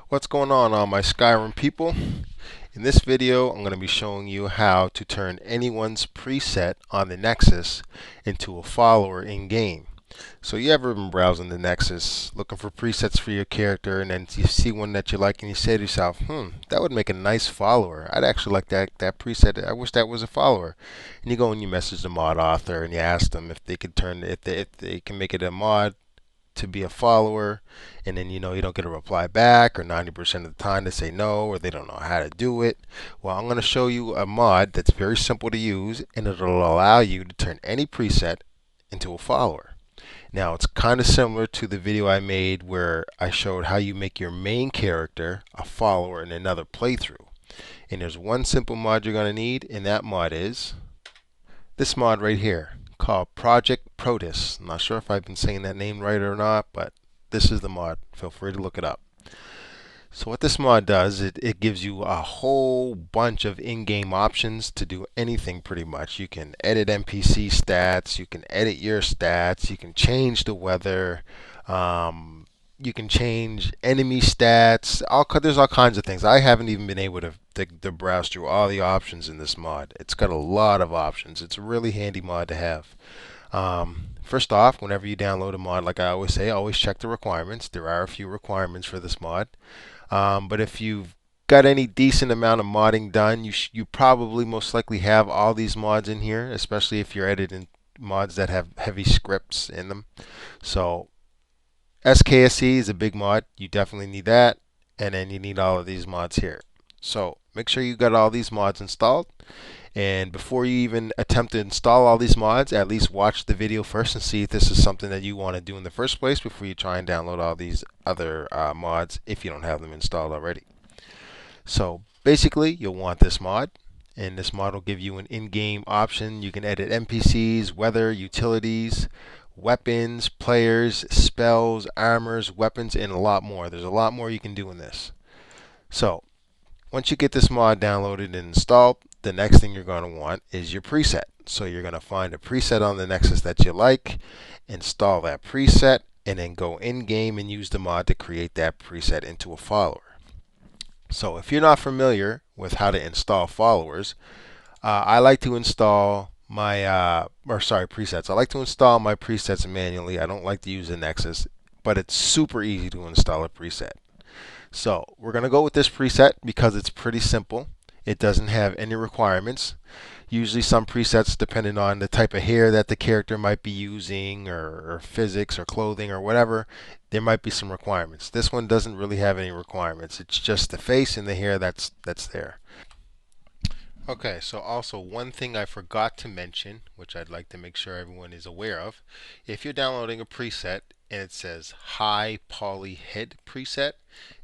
What's going on, all my Skyrim people? In this video, I'm going to be showing you how to turn anyone's preset on the Nexus into a follower in game. So you ever been browsing the Nexus, looking for presets for your character, and then you see one that you like, and you say to yourself, that would make a nice follower. I'd actually like that preset. I wish that was a follower. And you go and you message the mod author, and you ask them if they could if they can make it a mod to be a follower, and then you don't get a reply back, or 90% of the time they say no, or they don't know how to do it. Well, I'm going to show you a mod that's very simple to use, and it'll allow you to turn any preset into a follower. Now, it's kind of similar to the video I made where I showed how you make your main character a follower in another playthrough. And there's one simple mod you're going to need, and that mod is this mod right here called Project Protus. I'm not sure if I've been saying that name right or not, but this is the mod. Feel free to look it up. So what this mod does, it gives you a whole bunch of in-game options to do anything pretty much. You can edit NPC stats, you can edit your stats, you can change the weather, you can change enemy stats. There's all kinds of things. I haven't even been able to browse through all the options in this mod. It's got a lot of options. It's a really handy mod to have. First off, whenever you download a mod, like I always say, always check the requirements. There are a few requirements for this mod. But if you've got any decent amount of modding done, you probably most likely have all these mods in here, especially if you're editing mods that have heavy scripts in them. So SKSE is a big mod. You definitely need that. And then you need all of these mods here. So make sure you got all these mods installed. And before you even attempt to install all these mods, at least watch the video first and see if this is something that you want to do in the first place before you try and download all these other mods if you don't have them installed already. So basically, you'll want this mod. And this mod will give you an in-game option. You can edit NPCs, weather, utilities, weapons, players, spells, armors, weapons, and a lot more. There's a lot more you can do in this. So once you get this mod downloaded and installed, the next thing you're going to want is your preset. So you're going to find a preset on the Nexus that you like, install that preset, and then go in-game and use the mod to create that preset into a follower. So if you're not familiar with how to install followers, I like to install my presets. I like to install my presets manually. I don't like to use the Nexus, but it's super easy to install a preset. So we're going to go with this preset because it's pretty simple. It doesn't have any requirements. Usually some presets, depending on the type of hair that the character might be using, or physics or clothing or whatever, there might be some requirements. This one doesn't really have any requirements. It's just the face and the hair that's there. Okay, so also one thing I forgot to mention, which I'd like to make sure everyone is aware of, if you're downloading a preset and it says high poly head preset,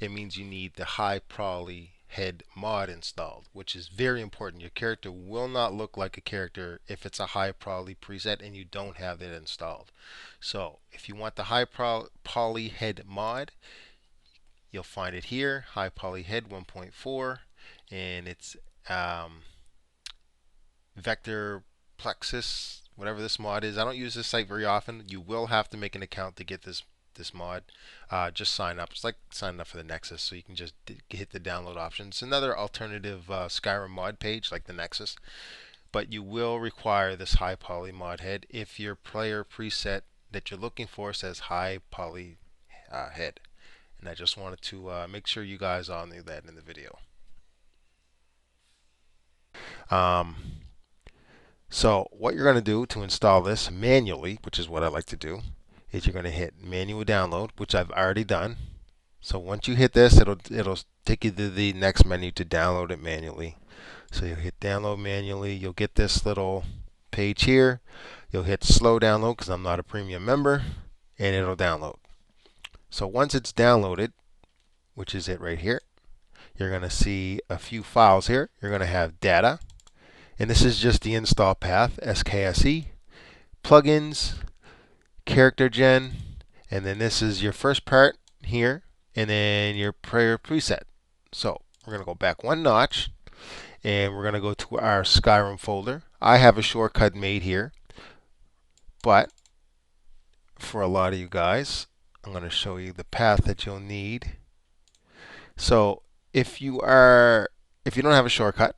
it means you need the high poly head mod installed, which is very important. Your character will not look like a character if it's a high poly preset and you don't have it installed. So if you want the high poly head mod, you'll find it here, high poly head 1.4, and it's vector plexus, whatever this mod is. I don't use this site very often. You will have to make an account to get this mod. Just sign up. It's like signing up for the Nexus, so you can just hit the download option. It's another alternative Skyrim mod page like the Nexus, but you will require this high poly mod head if your player preset that you're looking for says high poly head. And I just wanted to make sure you guys all knew that in the video. So what you're going to do to install this manually, which is what I like to do, is you're going to hit manual download, which I've already done. So once you hit this, it'll take you to the next menu to download it manually. So you'll hit download manually. You'll get this little page here. You'll hit slow download because I'm not a premium member, and it'll download. So once it's downloaded, which is it right here, you're going to see a few files here. You're going to have data. And this is just the install path, SKSE, plugins, character gen, and then this is your first part here, and then your prayer preset. So we're going to go back one notch, and we're going to go to our Skyrim folder. I have a shortcut made here, but for a lot of you guys, I'm going to show you the path that you'll need So if you don't have a shortcut,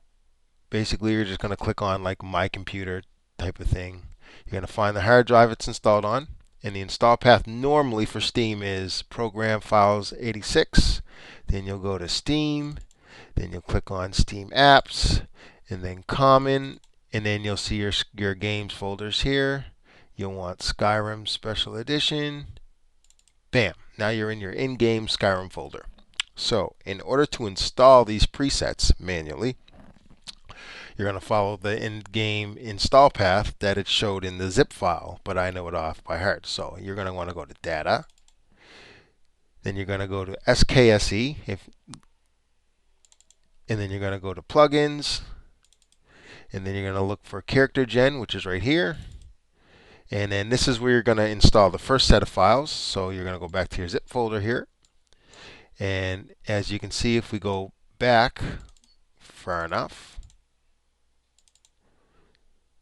basically you're just going to click on like my computer type of thing. You're going to find the hard drive it's installed on, and the install path normally for Steam is program files 86. Then you'll go to Steam, then you'll click on Steam apps, and then common, and then you'll see your games folders here. You'll want Skyrim Special Edition. Bam! Now you're in your in-game Skyrim folder. So in order to install these presets manually, you're going to follow the in-game install path that it showed in the zip file, but I know it off by heart. So you're going to want to go to Data, then you're going to go to SKSE, and then you're going to go to Plugins, and then you're going to look for Character Gen, which is right here. And then this is where you're going to install the first set of files. So you're going to go back to your zip folder here. And as you can see, if we go back far enough,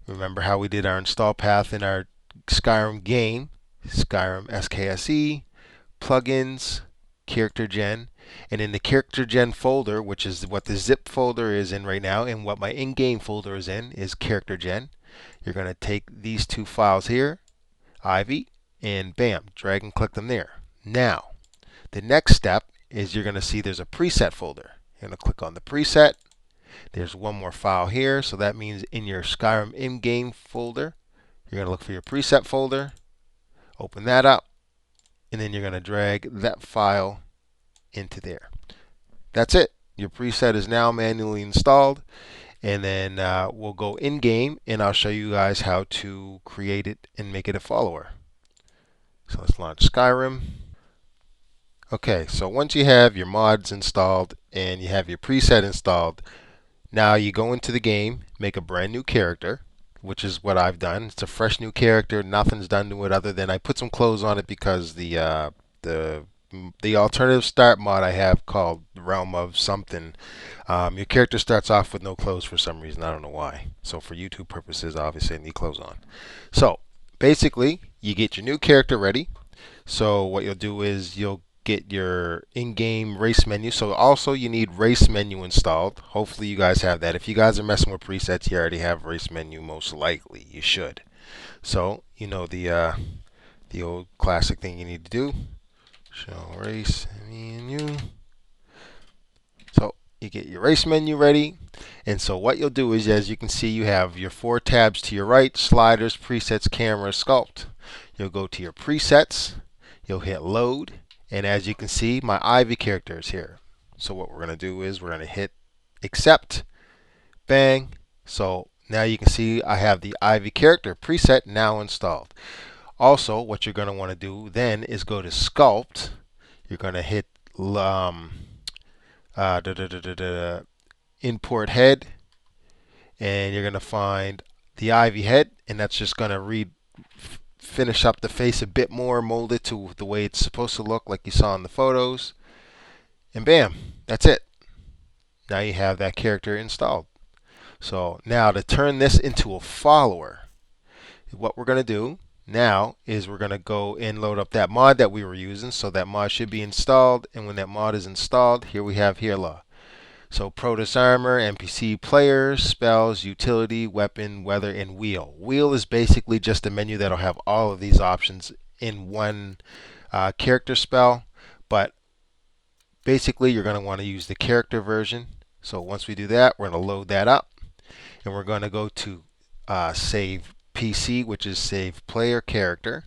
remember how we did our install path in our Skyrim game, Skyrim SKSE, plugins, character gen, and in the character gen folder, which is what the zip folder is in right now, and what my in-game folder is in, is character gen. You're going to take these two files here, Ivy, and bam, drag and click them there. Now, the next step is you're going to see there's a preset folder. You're going to click on the preset. There's one more file here, so that means in your Skyrim in-game folder, you're going to look for your preset folder, open that up, and then you're going to drag that file into there. That's it. Your preset is now manually installed, and then we'll go in-game, and I'll show you guys how to create it and make it a follower. So let's launch Skyrim. Okay, so once you have your mods installed and you have your preset installed, now you go into the game, make a brand new character, which is what I've done. It's a fresh new character. Nothing's done to it other than I put some clothes on it because the alternative start mod I have called Realm of something. Your character starts off with no clothes for some reason. I don't know why. So for YouTube purposes, obviously I need clothes on. So basically, you get your new character ready. So what you'll do is you'll get your in-game race menu. So also you need race menu installed. Hopefully you guys have that. If you guys are messing with presets, you already have race menu. Most likely you should. So you know the old classic thing you need to do. Show race menu. So you get your race menu ready. And so what you'll do is, as you can see, you have your 4 tabs to your right: sliders, presets, camera, sculpt. You'll go to your presets. You'll hit load. And as you can see, my Ivy character is here. So what we're going to do is we're going to hit accept. Bang. So now you can see I have the Ivy character preset now installed. Also, what you're going to want to do then is go to sculpt. You're going to hit import head, and you're going to find the Ivy head, and that's just going to finish up the face a bit more, mold it to the way it's supposed to look like you saw in the photos, and bam, that's it. Now you have that character installed. So now to turn this into a follower, what we're going to do now is we're going to go and load up that mod that we were using. So that mod should be installed, and when that mod is installed, here we have Hirla. So Protoss Armor, NPC players, spells, utility, weapon, weather, and wheel. Wheel is basically just a menu that'll have all of these options in one character spell, but basically you're going to want to use the character version. So once we do that, we're going to load that up, and we're going to go to save PC, which is save player character.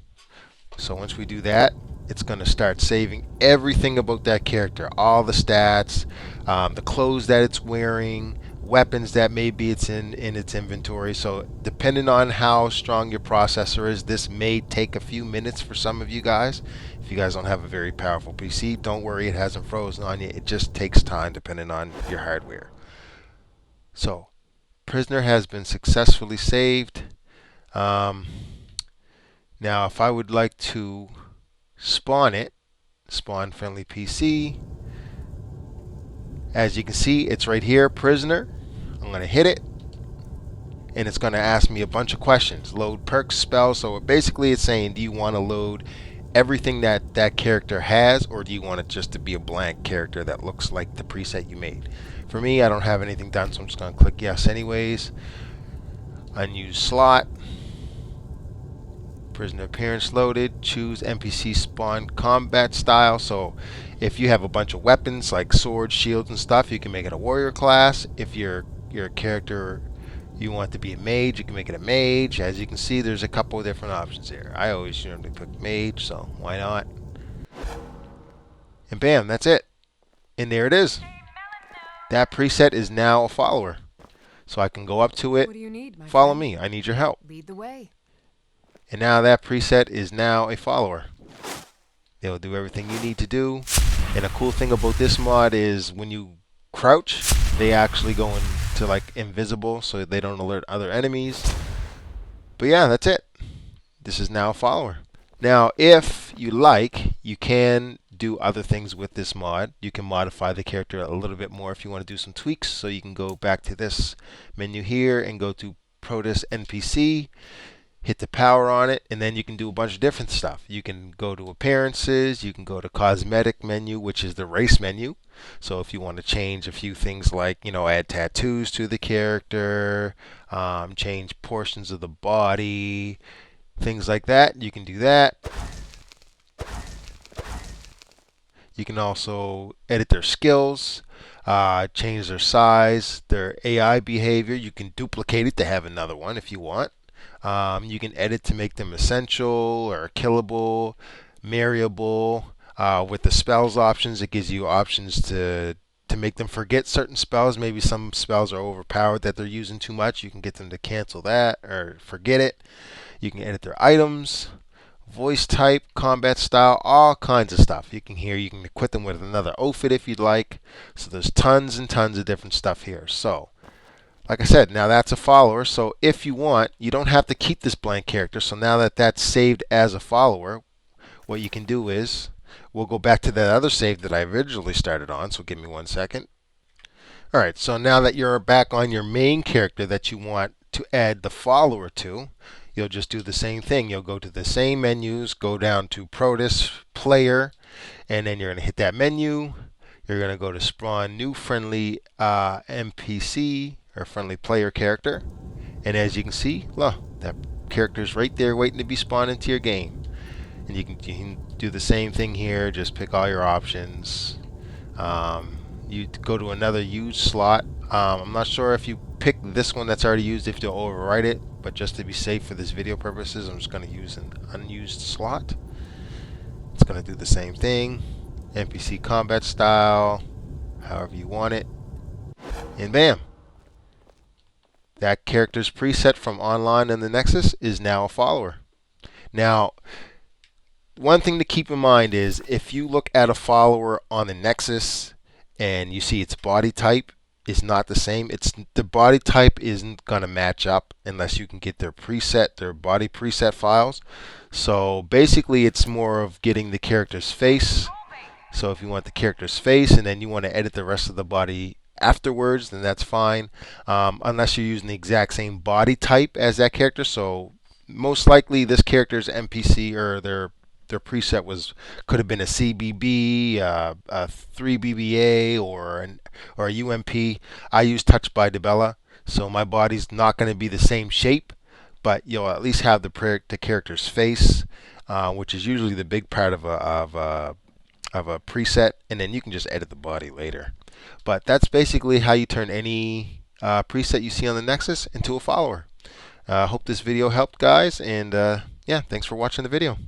So once we do that, it's going to start saving everything about that character, all the stats, the clothes that it's wearing, weapons that maybe it's in its inventory. So depending on how strong your processor is, this may take a few minutes for some of you guys. If you guys don't have a very powerful PC, don't worry, it hasn't frozen on you. It just takes time depending on your hardware. So prisoner has been successfully saved. Now if I would like to spawn it, spawn friendly PC, as you can see, it's right here, prisoner. I'm going to hit it, and it's going to ask me a bunch of questions. Load perks, spells. So basically it's saying, do you want to load everything that that character has, or do you want it just to be a blank character that looks like the preset you made? For me, I don't have anything done, so I'm just going to click yes anyways. Unused slot. Prisoner appearance loaded. Choose NPC spawn combat style. So if you have a bunch of weapons like swords, shields, and stuff, you can make it a warrior class. If your character you want to be a mage, you can make it a mage. As you can see, there's a couple of different options here. I always normally pick mage, so why not? And bam, that's it. And there it is. That preset is now a follower. So I can go up to it. What do you need, my Follow friend? me. I need your help. Lead the way. And now that preset is now a follower. They'll do everything you need to do. And a cool thing about this mod is when you crouch, they actually go into like invisible so they don't alert other enemies. But yeah, that's it. This is now a follower. Now, if you like, you can do other things with this mod. You can modify the character a little bit more if you want to do some tweaks. So you can go back to this menu here and go to Protus NPC. Hit the power on it, and then you can do a bunch of different stuff. You can go to appearances, you can go to cosmetic menu, which is the race menu. So if you want to change a few things like, add tattoos to the character, change portions of the body, things like that, you can do that. You can also edit their skills, change their size, their AI behavior. You can duplicate it to have another one if you want. You can edit to make them essential or killable, marryable. With the spells options, it gives you options to make them forget certain spells. Maybe some spells are overpowered that they're using too much. You can get them to cancel that or forget it. You can edit their items, voice type, combat style, all kinds of stuff. You can equip them with another outfit if you'd like. So there's tons and tons of different stuff here. So like I said, now that's a follower. So if you want, you don't have to keep this blank character. So now that that's saved as a follower, what you can do is, we'll go back to that other save that I originally started on. So give me 1 second. All right, so now that you're back on your main character that you want to add the follower to, you'll just do the same thing. You'll go to the same menus, go down to Protus Player, and then you're going to hit that menu. You're going to go to Spawn New Friendly NPC, or friendly player character, and as you can see, look, that character's right there waiting to be spawned into your game. And you can do the same thing here. Just pick all your options. You go to another used slot. I'm not sure if you pick this one that's already used, if you'll overwrite it, but just to be safe for this video purposes, I'm just going to use an unused slot. It's going to do the same thing. NPC combat style, however you want it, and bam. That character's preset from online in the Nexus is now a follower. Now, one thing to keep in mind is if you look at a follower on the Nexus and you see its body type is not the same, the body type isn't going to match up unless you can get their body preset files. So basically it's more of getting the character's face. So if you want the character's face and then you want to edit the rest of the body afterwards, then that's fine, unless you're using the exact same body type as that character. So most likely this character's NPC or their preset could have been a CBB, a 3BBA, or a UMP. I use Touch by Debella, so my body's not going to be the same shape, but you'll at least have the character's face, which is usually the big part of a preset, and then you can just edit the body later. But that's basically how you turn any preset you see on the Nexus into a follower. Hope this video helped, guys, and yeah, thanks for watching the video.